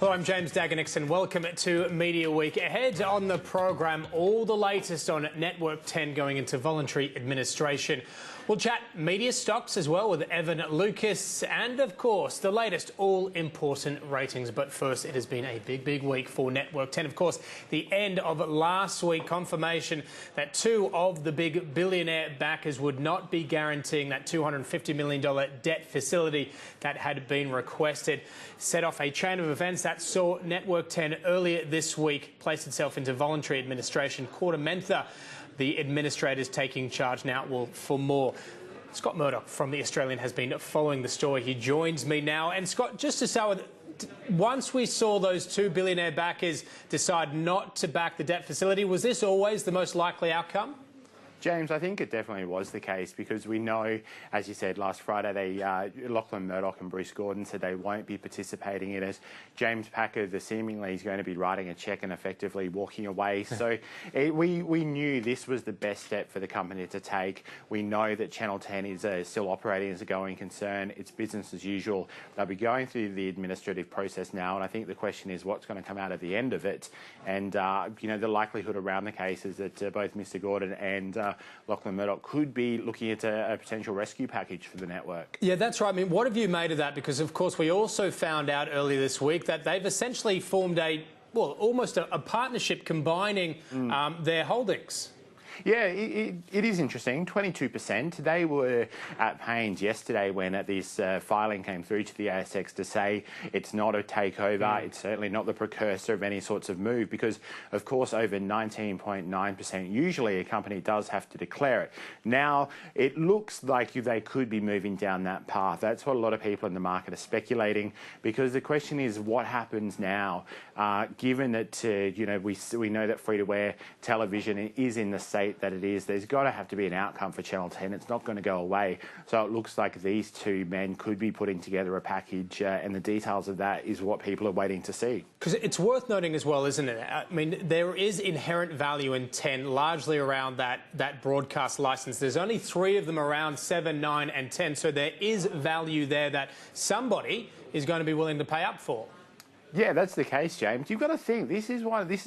Hello, I'm James Daggar-Nickson. Welcome to Media Week. Ahead on the program, all the latest on Network 10 going into voluntary administration. We'll chat media stocks as well with Evan Lucas and, of course, the latest all-important ratings. But first, it has been a big week for Network 10. Of course, the end of last week, confirmation that two of the big billionaire backers would not be guaranteeing that $250 million debt facility that had been requested. Set off a chain of events that saw Network 10 earlier this week place itself into voluntary administration. Mentha, the administrators taking charge now. Well, for more, Scott Murdoch from The Australian has been following the story. He joins me now. And Scott, just to start with, once we saw those two billionaire backers decide not to back the debt facility, was this always the most likely outcome? James, I think it definitely was the case because we know, as you said, last Friday, Lachlan Murdoch and Bruce Gordon said they won't be participating in it. James Packer, seemingly, is going to be writing a cheque and effectively walking away. So we knew this was the best step for the company to take. We know that Channel 10 is still operating as a going concern. It's business as usual. They'll be going through the administrative process now, and I think the question is what's going to come out at the end of it. And, you know, the likelihood around the case is that both Mr Gordon and Lachlan Murdoch could be looking at a potential rescue package for the network. Yeah, that's right. I mean, what have you made of that? Because, of course, we also found out earlier this week that they've essentially formed almost a partnership combining their holdings. Yeah, it is interesting. 22%. They were at pains yesterday when this filing came through to the ASX to say it's not a takeover. It's certainly not the precursor of any sorts of move because, of course, over 19.9%, usually a company does have to declare it. Now, it looks like they could be moving down that path. That's what a lot of people in the market are speculating because the question is what happens now, given that, you know, we know that free-to-air television is in the state that it is. There's got to have to be an outcome for Channel 10. It's not going to go away. So it looks like these two men could be putting together a package, and the details of that is what people are waiting to see. Because it's worth noting as well, isn't it? I mean, there is inherent value in 10, largely around that broadcast license. There's only 3 of them around 7, 9 and 10. So there is value there that somebody is going to be willing to pay up for. Yeah, that's the case, James. You've got to think, this is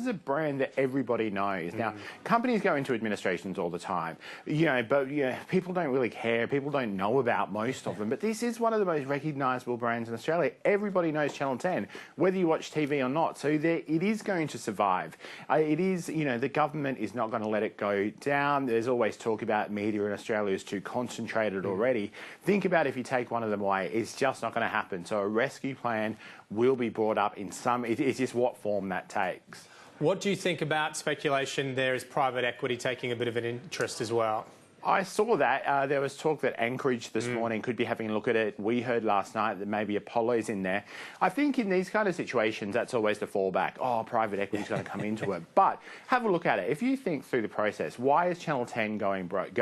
a brand that everybody knows. Now, companies go into administrations all the time, you know, but people don't really care. People don't know about most of them. But this is one of the most recognisable brands in Australia. Everybody knows Channel 10, whether you watch TV or not. So it is going to survive. It is, you know, the government is not going to let it go down. There's always talk about media in Australia is too concentrated already. Think about if you take one of them away. It's just not going to happen. So a rescue plan will be brought up in some, it's just what form that takes. What do you think about speculation there is private equity taking a bit of an interest as well? I saw that. There was talk that Anchorage this morning could be having a look at it. We heard last night that maybe Apollo's in there. I think in these kind of situations, that's always the fallback. Oh, private equity's going to come into it. But have a look at it. If you think through the process, why is Channel 10 going broke?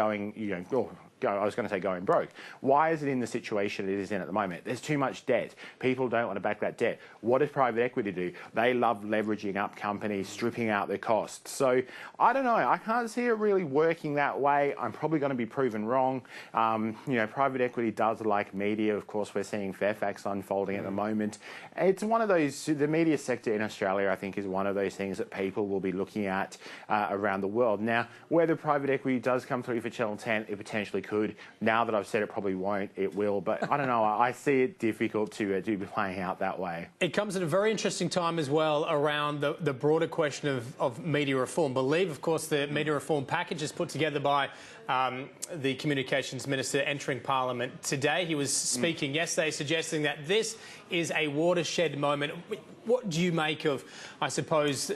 I was going to say going broke. Why is it in the situation it is in at the moment? There's too much debt. People don't want to back that debt. What does private equity do? They love leveraging up companies, stripping out their costs. So I don't know. I can't see it really working that way. I'm probably going to be proven wrong. You know, private equity does like media. Of course, we're seeing Fairfax unfolding at the moment. It's one of those, the media sector in Australia, I think, is one of those things that people will be looking at around the world. Now, whether private equity does come through for Channel 10, it potentially could. Now that I've said it probably won't, it will. But I don't know. I see it difficult to be playing out that way. It comes at a very interesting time as well around the broader question of media reform. Believe, of course, the media reform package is put together by the Communications Minister entering Parliament today. He was speaking yesterday, suggesting that this is a watershed moment. What do you make of, I suppose,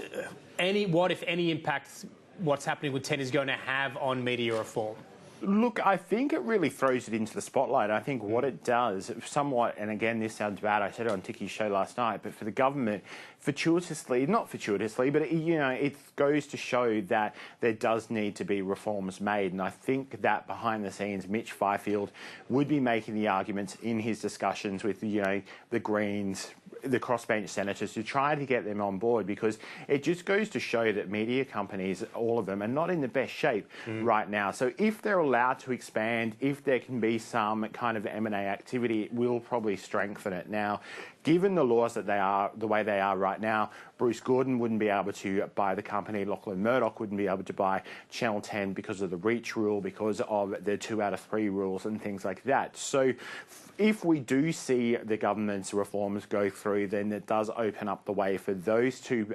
what, if any, impact what's happening with 10 is going to have on media reform? Look, I think it really throws it into the spotlight. I think what it does, somewhat, and again, this sounds bad, I said it on Ticky's show last night, but for the government, not fortuitously, but it goes to show that there does need to be reforms made. And I think that behind the scenes, Mitch Fifield would be making the arguments in his discussions with, the Greens, the crossbench senators, to try to get them on board, because it just goes to show that media companies, all of them, are not in the best shape right now. So if they're allowed to expand, if there can be some kind of M&A activity, it will probably strengthen it. Now, given the laws that they are the way they are right now, Bruce Gordon wouldn't be able to buy the company. Lachlan Murdoch wouldn't be able to buy Channel 10 because of the reach rule, because of the 2 out of 3 rules and things like that. So if we do see the government's reforms go through, then it does open up the way for those 2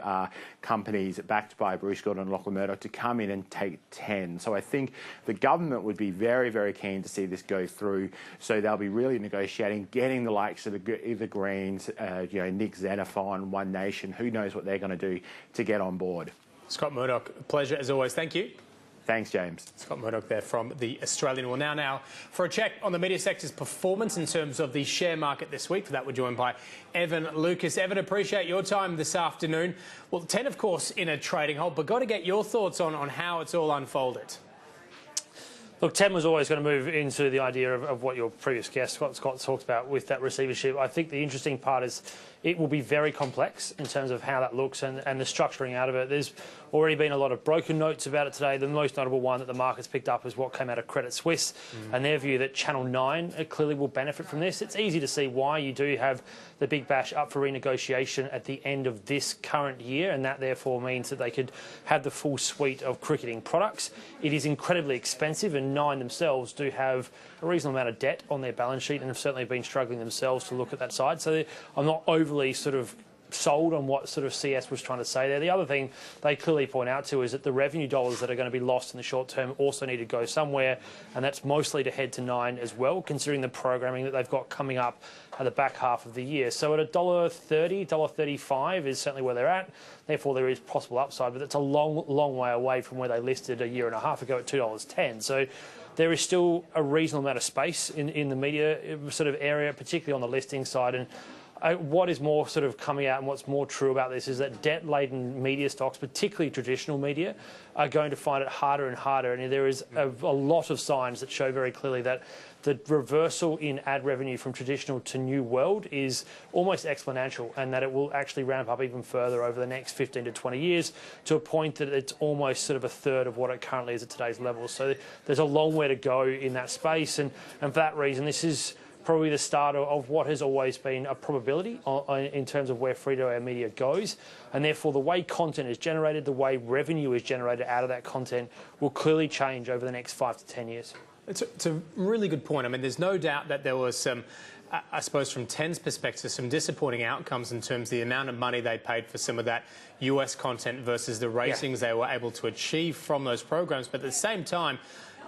companies backed by Bruce Gordon and Lachlan Murdoch to come in and take 10. So I think the government would be very, very keen to see this go through. So they'll be really negotiating, getting the likes of the Greens, Nick Xenophon, One Nation, who knows what they're going to do to get on board. Scott Murdoch, pleasure as always. Thank you. Thanks, James. Scott Murdoch there from The Australian. Well, now for a check on the media sector's performance in terms of the share market this week. For that, we're joined by Evan Lucas. Evan, appreciate your time this afternoon. Well, 10, of course, in a trading halt, but got to get your thoughts on how it's all unfolded. Look, 10 was always going to move into the idea of what your previous guest, Scott talked about with that receivership. I think the interesting part is it will be very complex in terms of how that looks and the structuring out of it. There's already been a lot of broken notes about it today. The most notable one that the market's picked up is what came out of Credit Suisse and their view that Channel 9 clearly will benefit from this. It's easy to see why. You do have the Big Bash up for renegotiation at the end of this current year, and that therefore means that they could have the full suite of cricketing products. It is incredibly expensive, and Nine themselves do have a reasonable amount of debt on their balance sheet and have certainly been struggling themselves to look at that side. So I'm not overly sort of sold on what sort of CS was trying to say there. The other thing they clearly point out to is that the revenue dollars that are going to be lost in the short term also need to go somewhere, and that's mostly to head to Nine as well, considering the programming that they've got coming up at the back half of the year. So at $1.30, $1.35 is certainly where they're at. Therefore, there is possible upside, but it's a long, long way away from where they listed a year and a half ago at $2.10. So there is still a reasonable amount of space in the media sort of area, particularly on the listing side. And what is more sort of coming out and what's more true about this is that debt-laden media stocks, particularly traditional media, are going to find it harder and harder. And there is a lot of signs that show very clearly that the reversal in ad revenue from traditional to new world is almost exponential, and that it will actually ramp up even further over the next 15 to 20 years to a point that it's almost sort of a third of what it currently is at today's level. So there's a long way to go in that space. And for that reason, this is probably the start of what has always been a probability in terms of where free-to-air media goes. And therefore, the way content is generated, the way revenue is generated out of that content will clearly change over the next 5 to 10 years. It's a really good point. I mean, there's no doubt that there was some, I suppose from 10's perspective, some disappointing outcomes in terms of the amount of money they paid for some of that US content versus the ratings they were able to achieve from those programs. But at the same time,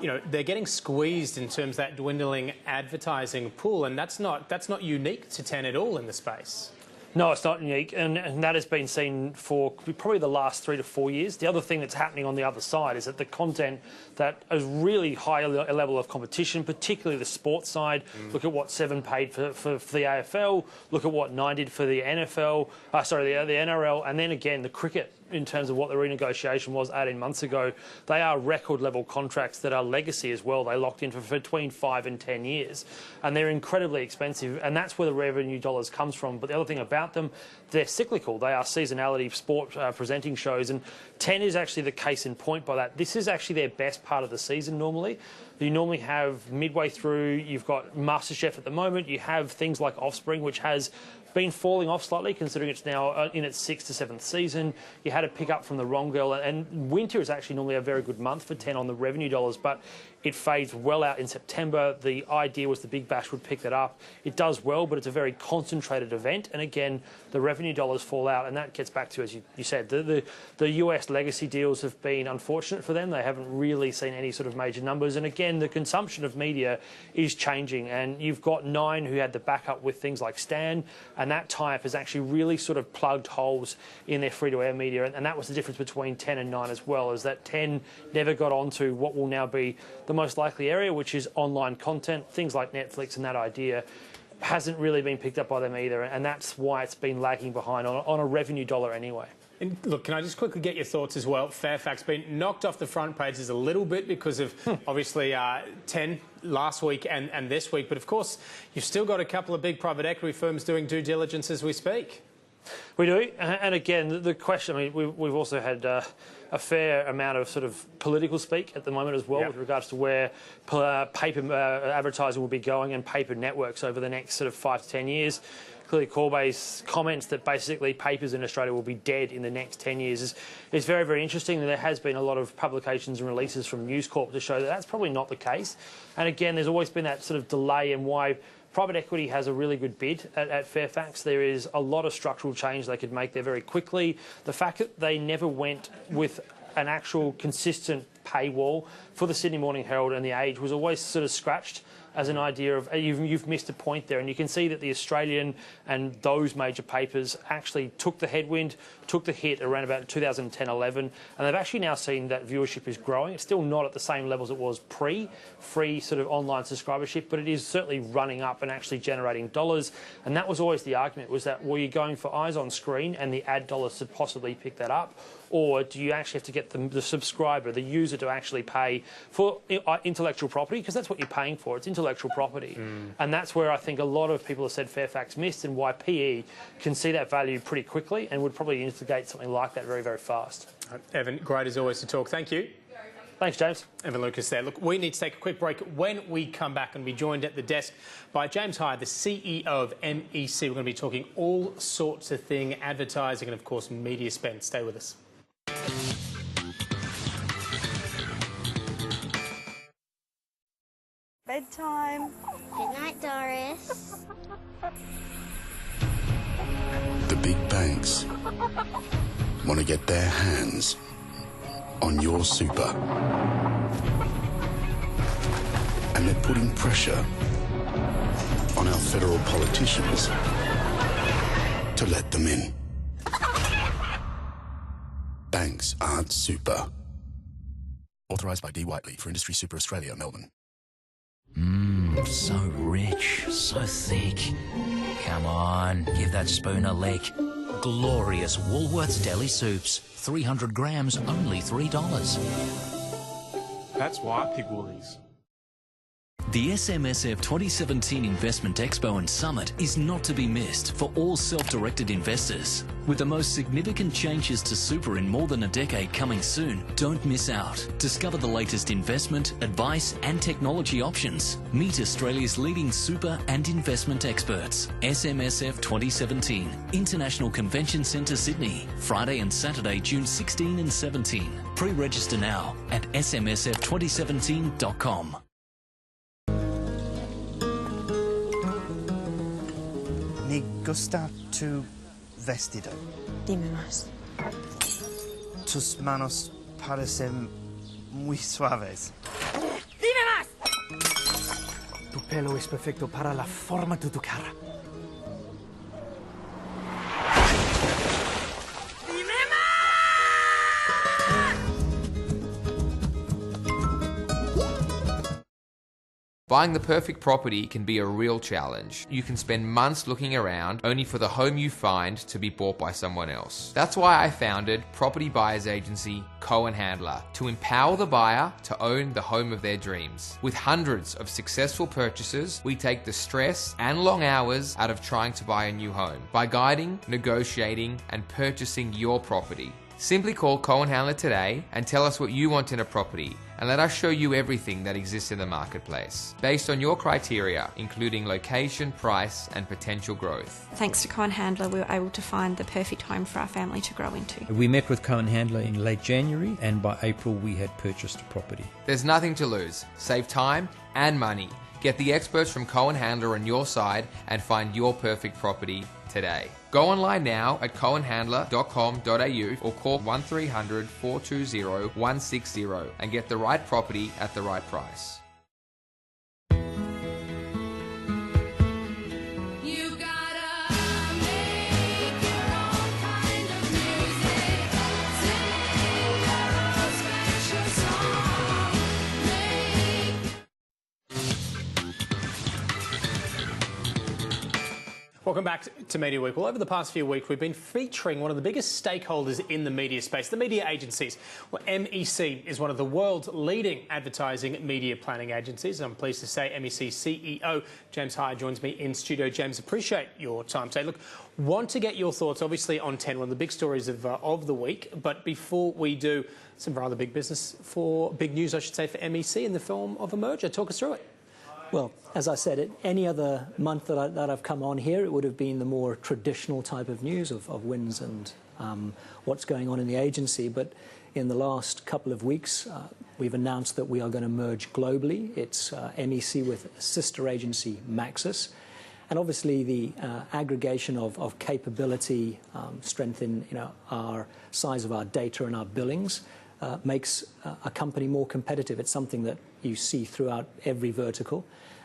you know, they're getting squeezed in terms of that dwindling advertising pool, and that's not unique to 10 at all in the space. No, it's not unique, and that has been seen for probably the last 3 to 4 years. The other thing that's happening on the other side is that the content that is really high level of competition, particularly the sports side. Look at what 7 paid for the AFL. Look at what 9 did for the NFL. The NRL, and then again the cricket. In terms of what the renegotiation was 18 months ago, they are record level contracts that are legacy as well. They locked in for between 5 and 10 years, and they're incredibly expensive, and that's where the revenue dollars comes from. But the other thing about them, they're cyclical. They are seasonality sport presenting shows, and 10 is actually the case in point by that. This is actually their best part of the season normally. You normally have midway through, you've got MasterChef at the moment, you have things like Offspring, which has been falling off slightly considering it's now in its 6th to 7th season. You had a pick up from the Wrong Girl, and winter is actually normally a very good month for 10 on the revenue dollars, but it fades well out in September. The idea was the Big Bash would pick that up. It does well, but it's a very concentrated event, and again, the revenue dollars fall out, and that gets back to, as you said, the US legacy deals have been unfortunate for them. They haven't really seen any sort of major numbers, and again, the consumption of media is changing, and you've got Nine who had the backup with things like Stan, and that tie-up has actually really sort of plugged holes in their free-to-air media, and that was the difference between 10 and 9 as well, is that 10 never got onto what will now be the most likely area, which is online content. Things like Netflix and that idea hasn't really been picked up by them either, and that's why it's been lagging behind on a revenue dollar anyway. And look, can I just quickly get your thoughts as well? Fairfax been knocked off the front pages a little bit because of obviously 10 last week and this week, but of course you've still got a couple of big private equity firms doing due diligence as we speak. We do, and again, the question, I mean, we've also had a fair amount of sort of political speak at the moment as well with regards to where paper advertising will be going and paper networks over the next sort of 5 to 10 years. clearly Corbet's comments that basically papers in Australia will be dead in the next 10 years is very, very interesting. There has been a lot of publications and releases from News Corp to show that that's probably not the case. And again, there's always been that sort of delay in why private equity has a really good bid at Fairfax. There is a lot of structural change they could make there very quickly. The fact that they never went with an actual consistent paywall for the Sydney Morning Herald and the Age was always sort of scratched as an idea of you've missed a point there. And you can see that the Australian and those major papers actually took the headwind, took the hit around about 2010-11, and they've actually now seen that viewership is growing. It's still not at the same levels it was pre-free sort of online subscribership, but it is certainly running up and actually generating dollars. And that was always the argument, was that were you going for eyes on screen and the ad dollars to possibly pick that up, or do you actually have to get the subscriber, the user, to actually pay for intellectual property? Because that's what you're paying for. It's intellectual property. And that's where I think a lot of people have said Fairfax missed, and why PE can see that value pretty quickly and would probably instigate something like that very, very fast. Evan, great as always to talk. Thank you. Thanks, James. Evan Lucas there. Look, we need to take a quick break. When we come back, and be joined at the desk by James Hier, the CEO of MEC. We're going to be talking all sorts of things, advertising and, of course, media spend. Stay with us. Bedtime. Good night, Doris. The big banks want to get their hands on your super. And they're putting pressure on our federal politicians to let them in. Banks aren't super. Authorised by D. Whiteley for Industry Super Australia, Melbourne. So rich, so thick. Come on, give that spoon a lick. Glorious Woolworths Deli Soups. 300 grams, only $3. That's why I pick Woolies. The SMSF 2017 Investment Expo and Summit is not to be missed for all self-directed investors. With the most significant changes to super in more than a decade coming soon, don't miss out. Discover the latest investment, advice and technology options. Meet Australia's leading super and investment experts. SMSF 2017, International Convention Centre, Sydney. Friday and Saturday, June 16 and 17. Pre-register now at smsf2017.com. Me gusta tu vestido. Dime más. Tus manos parecen muy suaves. Dime más. Tu pelo es perfecto para la forma de tu cara. Buying the perfect property can be a real challenge. You can spend months looking around only for the home you find to be bought by someone else. That's why I founded property buyers agency Cohen Handler, to empower the buyer to own the home of their dreams. With hundreds of successful purchases, we take the stress and long hours out of trying to buy a new home by guiding, negotiating, and purchasing your property. Simply call Cohen Handler today and tell us what you want in a property, and let us show you everything that exists in the marketplace, based on your criteria, including location, price, and potential growth. Thanks to Cohen Handler, we were able to find the perfect home for our family to grow into. We met with Cohen Handler in late January, and by April we had purchased a property. There's nothing to lose. Save time and money. Get the experts from Cohen Handler on your side and find your perfect property today. Go online now at cohenhandler.com.au or call 1300 420 160 and get the right property at the right price. Welcome back to Media Week. Well, over the past few weeks, we've been featuring one of the biggest stakeholders in the media space, the media agencies. Well, MEC is one of the world's leading advertising media planning agencies. I'm pleased to say MEC CEO James Hier joins me in studio. James, appreciate your time today. Look, want to get your thoughts, obviously, on 10, one of the big stories of the week. But before we do, some rather big news, I should say, for MEC in the form of a merger. Talk us through it. Well, as I said, any other month that I've come on here, it would have been the more traditional type of news of wins and what's going on in the agency. But in the last couple of weeks, we've announced that we are going to merge globally. It's MEC with sister agency Maxis. And obviously the aggregation of capability, strength in our size of our data and our billings makes a company more competitive. It's something that you see throughout every vertical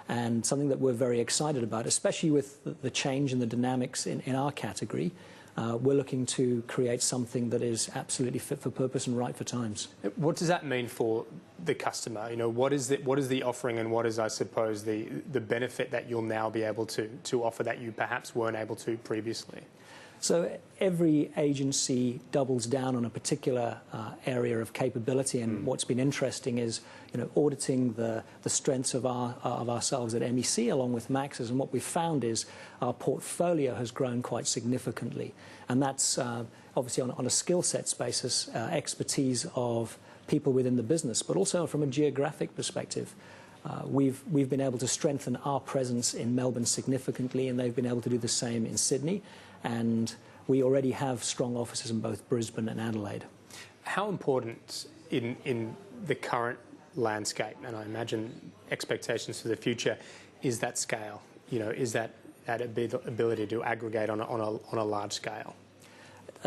and something that we're very excited about, especially with the change in the dynamics in our category. We're looking to create something that is absolutely fit for purpose and right for times. What does that mean for the customer? What is the offering, and what is, I suppose, the benefit that you'll now be able to offer that you perhaps weren't able to previously? So every agency doubles down on a particular area of capability, and what's been interesting is auditing the strengths of ourselves at MEC along with Maxis, and what we've found is our portfolio has grown quite significantly, and that's obviously on a skill sets basis, expertise of people within the business, but also from a geographic perspective. We've been able to strengthen our presence in Melbourne significantly, and they've been able to do the same in Sydney. And we already have strong offices in both Brisbane and Adelaide. How important in the current landscape, and I imagine expectations for the future, is that scale? Is that ability to aggregate on a large scale?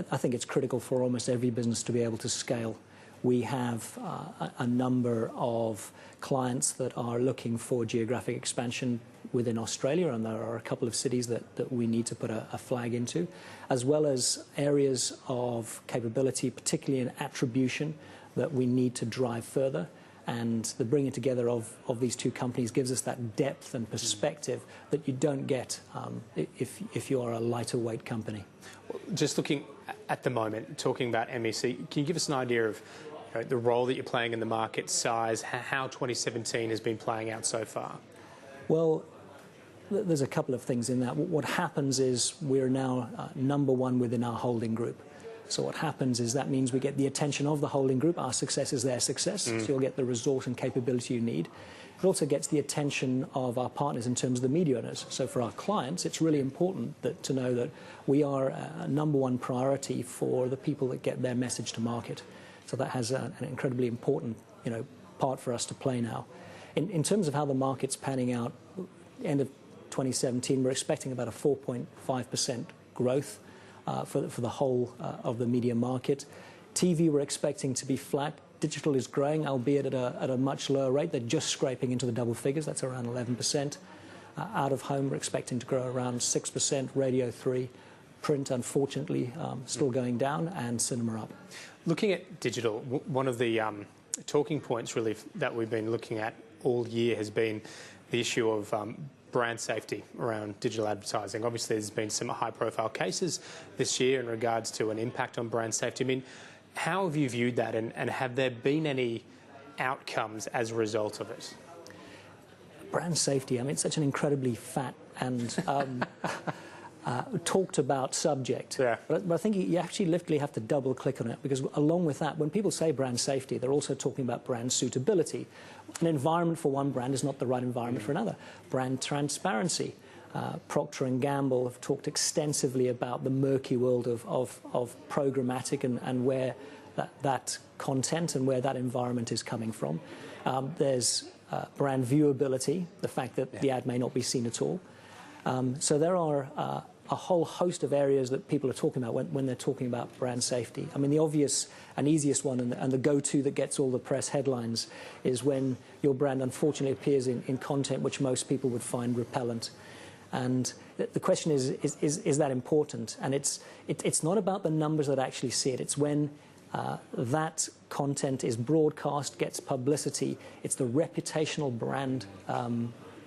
I think it's critical for almost every business to be able to scale. We have a number of clients that are looking for geographic expansion within Australia, and there are a couple of cities that we need to put a flag into, as well as areas of capability, particularly in attribution, that we need to drive further. And the bringing together of these two companies gives us that depth and perspective that you don't get if you are a lighter weight company. Just looking at the moment, talking about MEC, can you give us an idea of the role that you're playing in the market, size, how 2017 has been playing out so far? Well, there's a couple of things in that. What happens is we're now number one within our holding group. So what happens is that means we get the attention of the holding group. Our success is their success, so you'll get the resource and capability you need. It also gets the attention of our partners in terms of the media owners. So for our clients, it's really important to know that we are a number one priority for the people that get their message to market. So that has an incredibly important part for us to play now. In terms of how the market's panning out, end of 2017, we're expecting about a 4.5% growth for the whole of the media market. TV, we're expecting to be flat. Digital is growing, albeit at a much lower rate. They're just scraping into the double figures. That's around 11%. Out of home, we're expecting to grow around 6%. Radio 3%. Print, unfortunately, still going down, and cinema up. Looking at digital, one of the talking points really that we've been looking at all year has been the issue of brand safety around digital advertising. Obviously, there's been some high-profile cases this year in regards to an impact on brand safety. I mean, how have you viewed that, and have there been any outcomes as a result of it? Brand safety, I mean, it's such an incredibly fat and talked about subject. Yeah. But I think you actually literally have to double click on it, because along with that, when people say brand safety, they're also talking about brand suitability. An environment for one brand is not the right environment for another. Brand transparency. Procter & Gamble have talked extensively about the murky world of programmatic and where that content and where that environment is coming from. There's brand viewability, the fact that the ad may not be seen at all. So there are a whole host of areas that people are talking about when they're talking about brand safety. I mean, the obvious and easiest one and the go-to that gets all the press headlines is when your brand unfortunately appears in content which most people would find repellent. And the question is that important? And it's not about the numbers that actually see it. It's when that content is broadcast, gets publicity. It's the reputational brand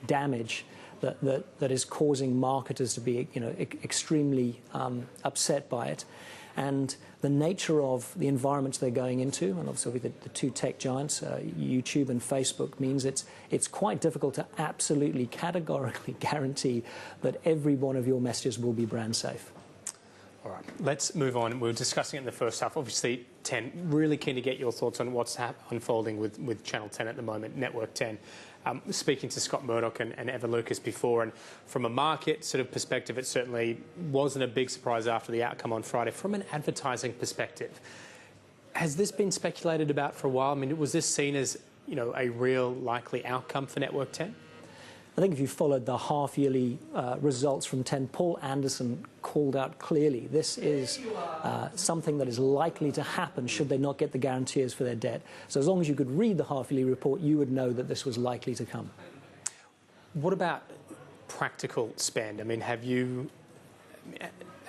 damage that is causing marketers to be extremely upset by it. And the nature of the environments they're going into, and obviously the two tech giants, YouTube and Facebook, means it's quite difficult to absolutely categorically guarantee that every one of your messages will be brand safe. All right, let's move on. We were discussing it in the first half. Obviously, 10, really keen to get your thoughts on what's unfolding with Channel 10 at the moment, Network 10. Speaking to Scott Murdoch and Eva Lucas before, and from a market sort of perspective, it certainly wasn't a big surprise after the outcome on Friday. From an advertising perspective, has this been speculated about for a while? I mean, was this seen as, you know, a real likely outcome for Network 10? I think if you followed the half-yearly results from 10, Paul Anderson called out clearly this is something that is likely to happen should they not get the guarantees for their debt. So as long as you could read the half-yearly report, you would know that this was likely to come. What about practical spend? I mean, have you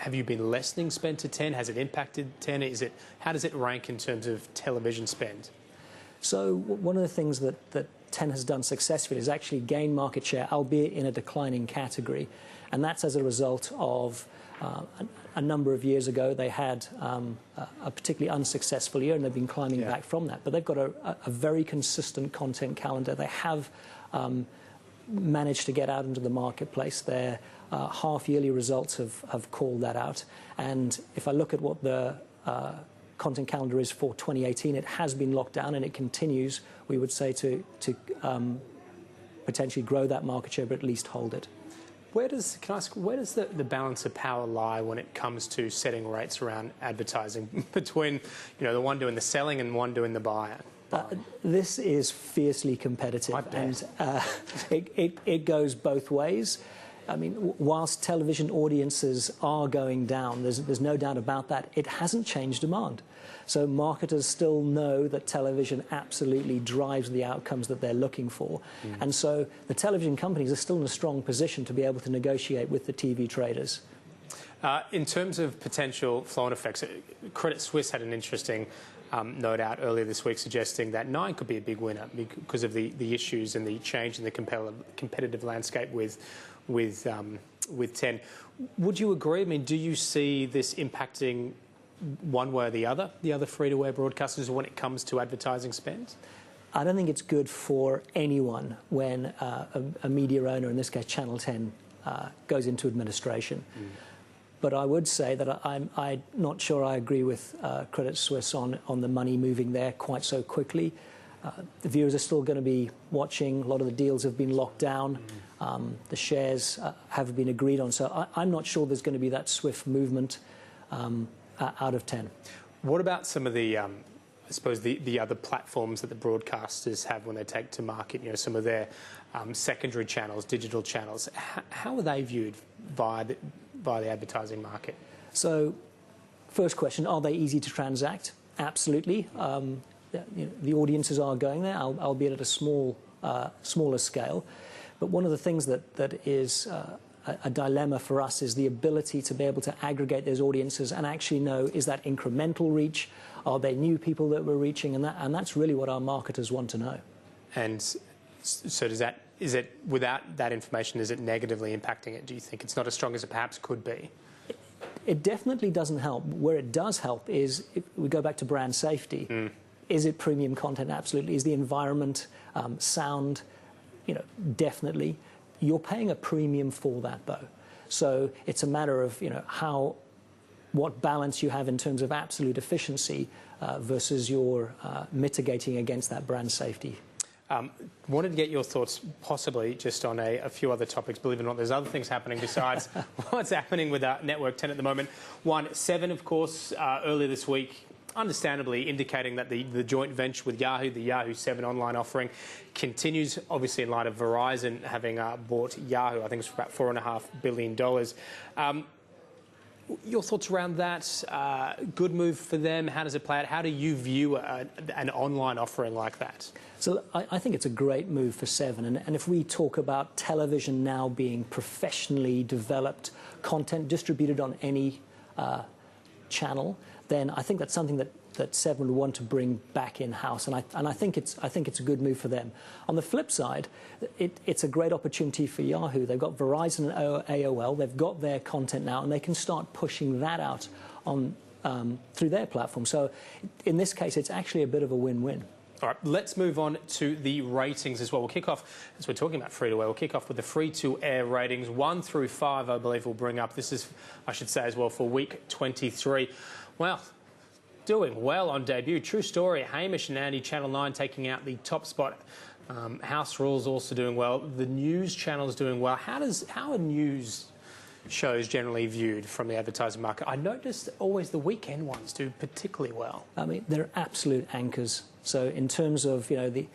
been lessening spend to 10? Has it impacted 10? How does it rank in terms of television spend? So one of the things that 10 has done successfully is actually gain market share, albeit in a declining category. And that's as a result of a number of years ago they had a particularly unsuccessful year, and they've been climbing back from that. But they've got a very consistent content calendar. They have managed to get out into the marketplace. Their half-yearly results have called that out. And if I look at what the content calendar is for 2018, it has been locked down and it continues, we would say, to potentially grow that market share, but at least hold it. Can I ask, where does the balance of power lie when it comes to setting rates around advertising between, you know, the one doing the selling and one doing the buying? This is fiercely competitive, and it goes both ways. I mean, whilst television audiences are going down, there's no doubt about that, it hasn't changed demand. So marketers still know that television absolutely drives the outcomes that they're looking for. And so the television companies are still in a strong position to be able to negotiate with the TV traders. In terms of potential flow-on effects, Credit Suisse had an interesting note out earlier this week suggesting that 9 could be a big winner because of the issues and the change in the competitive landscape with 10. Would you agree? I mean, do you see this impacting one way or the other free-to-air broadcasters when it comes to advertising spend? I don't think it's good for anyone when a media owner, in this case Channel 10, goes into administration. But I would say that I'm not sure I agree with Credit Suisse on the money moving there quite so quickly. The viewers are still going to be watching. A lot of the deals have been locked down. The shares have been agreed on. So I'm not sure there's going to be that swift movement out of 10. What about some of the, I suppose, the other platforms that the broadcasters have when they take to market, you know, some of their secondary channels, digital channels? How are they viewed by the advertising market? So, first question, are they easy to transact? Absolutely. You know, the audiences are going there, albeit at a smaller scale. But one of the things that is a dilemma for us is the ability to be able to aggregate those audiences and actually know, is that incremental reach? Are they new people that we're reaching? And that's really what our marketers want to know. And so is it without that information, is it negatively impacting it? Do you think it's not as strong as it perhaps could be? It definitely doesn't help. Where it does help is, if we go back to brand safety. Is it premium content? Absolutely. Is the environment sound? You know, definitely. You're paying a premium for that, though. So it's a matter of, you know, what balance you have in terms of absolute efficiency versus your mitigating against that brand safety. Wanted to get your thoughts possibly just on a few other topics. Believe it or not, there's other things happening besides what's happening with Network 10 at the moment. 7, of course, earlier this week, understandably indicating that the joint venture with Yahoo, the Yahoo 7 online offering, continues, obviously in light of Verizon having bought Yahoo. I think it's for about $4.5 billion. Your thoughts around that? Good move for them? How does it play out? How do you view an online offering like that? So I think it's a great move for 7. And if we talk about television now being professionally developed content distributed on any channel, then I think that's something that 7 would want to bring back in-house, and I think it's a good move for them. On the flip side, it's a great opportunity for Yahoo. They've got Verizon and AOL. They've got their content now, and they can start pushing that out on through their platform. So in this case, it's actually a bit of a win-win. All right, let's move on to the ratings as well. We'll kick off, as we're talking about free-to-air, we'll kick off with the free-to-air ratings. 1 through 5, I believe, we'll bring up. This is, I should say as well, for week 23. Well, doing well on debut. True story, Hamish and Andy, Channel 9 taking out the top spot. House Rules also doing well. The news channel is doing well. How are news shows generally viewed from the advertising market? I noticed always the weekend ones do particularly well. I mean, they're absolute anchors. So in terms of the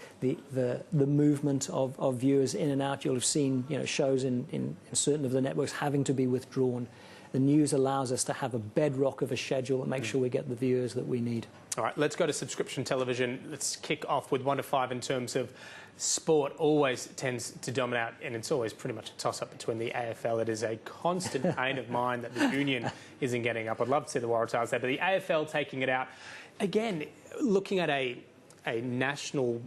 movement of viewers in and out, you'll have seen shows in certain of the networks having to be withdrawn. The news allows us to have a bedrock of a schedule and make sure we get the viewers that we need. All right, let's go to subscription television. Let's kick off with 1 to 5 in terms of sport. Always tends to dominate, and it's always pretty much a toss-up between the AFL. It is a constant pain of mine that the Union isn't getting up. I'd love to see the Waratahs there, but the AFL taking it out. Again, looking at a national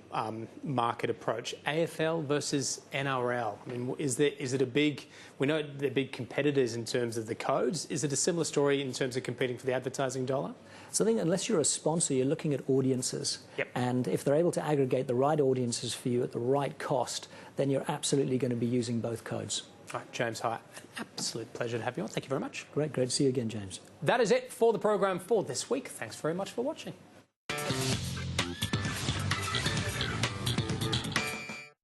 market approach, AFL versus NRL. I mean, is it a big? We know they're big competitors in terms of the codes. Is it a similar story in terms of competing for the advertising dollar? So I think unless you're a sponsor, you're looking at audiences. Yep. And if they're able to aggregate the right audiences for you at the right cost, then you're absolutely going to be using both codes. All right, James, hi. An absolute pleasure to have you on. Thank you very much. Great to see you again, James. That is it for the program for this week. Thanks very much for watching.